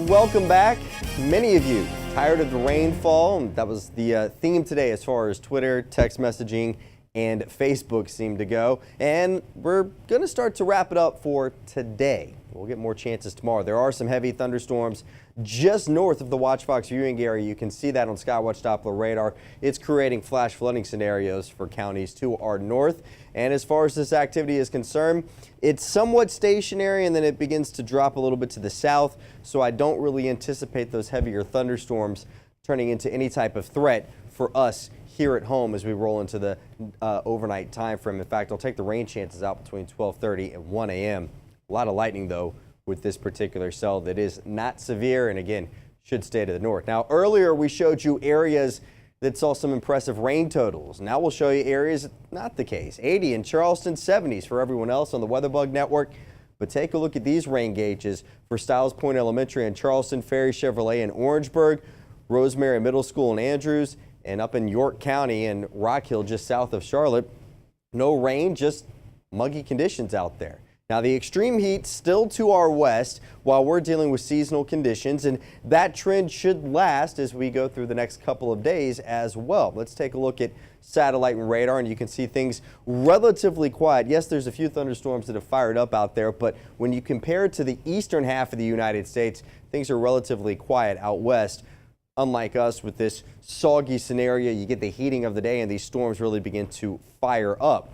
welcome back. Many of you tired of the rainfall. That was the theme today as far as Twitter, text messaging, and Facebook seem to go. And we're going to start to wrap it up for today. We'll get more chances tomorrow. There are some heavy thunderstorms just north of the WACH viewing area. You can see that on SkyWatch Doppler radar. It's creating flash flooding scenarios for counties to our north. And as far as this activity is concerned, it's somewhat stationary and then it begins to drop a little bit to the south. So I don't really anticipate those heavier thunderstorms turning into any type of threat for us here at home as we roll into the overnight time frame. In fact, I'll take the rain chances out between 12:30 and 1 a.m. A lot of lightning, though, with this particular cell that is not severe and, again, should stay to the north. Now, earlier we showed you areas that saw some impressive rain totals. Now we'll show you areas that's not the case. 80 in Charleston, 70s for everyone else on the WeatherBug Network. But take a look at these rain gauges for Stiles Point Elementary in Charleston, Ferry Chevrolet in Orangeburg, Rosemary Middle School in Andrews, and up in York County and Rock Hill just south of Charlotte. No rain, just muggy conditions out there. Now, the extreme heat still to our west while we're dealing with seasonal conditions, and that trend should last as we go through the next couple of days as well. Let's take a look at satellite and radar, and you can see things relatively quiet. Yes, there's a few thunderstorms that have fired up out there, but when you compare it to the eastern half of the United States, things are relatively quiet out west. Unlike us with this soggy scenario, you get the heating of the day and these storms really begin to fire up.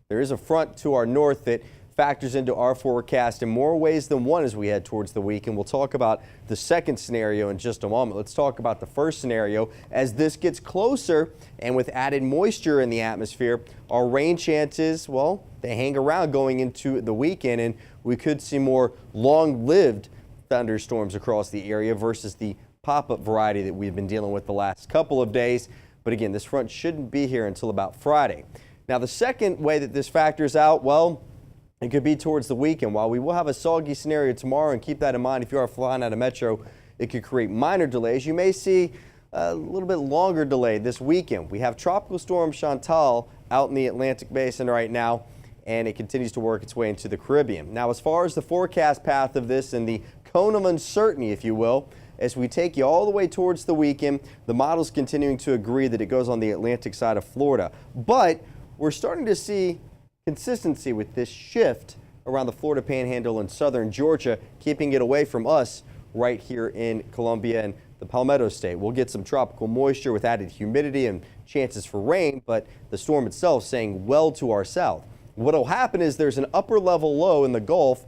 There is a front to our north that factors into our forecast in more ways than one as we head towards the week, and we'll talk about the second scenario in just a moment. Let's talk about the first scenario. As this gets closer and with added moisture in the atmosphere, our rain chances, well, they hang around going into the weekend, and we could see more long-lived thunderstorms across the area versus the pop-up variety that we've been dealing with the last couple of days. But again, this front shouldn't be here until about Friday. Now, the second way that this factors out, well, it could be towards the weekend. While we will have a soggy scenario tomorrow, and keep that in mind if you are flying out of Metro, it could create minor delays. You may see a little bit longer delay this weekend. We have Tropical Storm Chantal out in the Atlantic Basin right now, and it continues to work its way into the Caribbean. Now, as far as the forecast path of this and the cone of uncertainty, if you will, as we take you all the way towards the weekend, the model's continuing to agree that it goes on the Atlantic side of Florida. But we're starting to see consistency with this shift around the Florida Panhandle and southern Georgia, keeping it away from us right here in Columbia and the Palmetto State. We'll get some tropical moisture with added humidity and chances for rain, but the storm itself staying well to our south. What'll happen is there's an upper level low in the Gulf.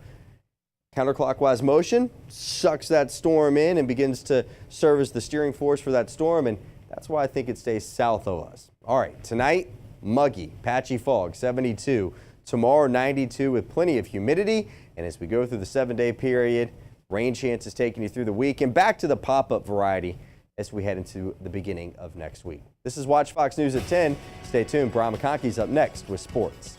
Counterclockwise motion sucks that storm in and begins to serve as the steering force for that storm, and that's why I think it stays south of us. All right, tonight, muggy, patchy fog, 72. Tomorrow, 92 with plenty of humidity, and as we go through the 7-day period, rain chances taking you through the week and back to the pop-up variety as we head into the beginning of next week. This is Watch Fox News at 10. Stay tuned. Brian McConkey's up next with sports.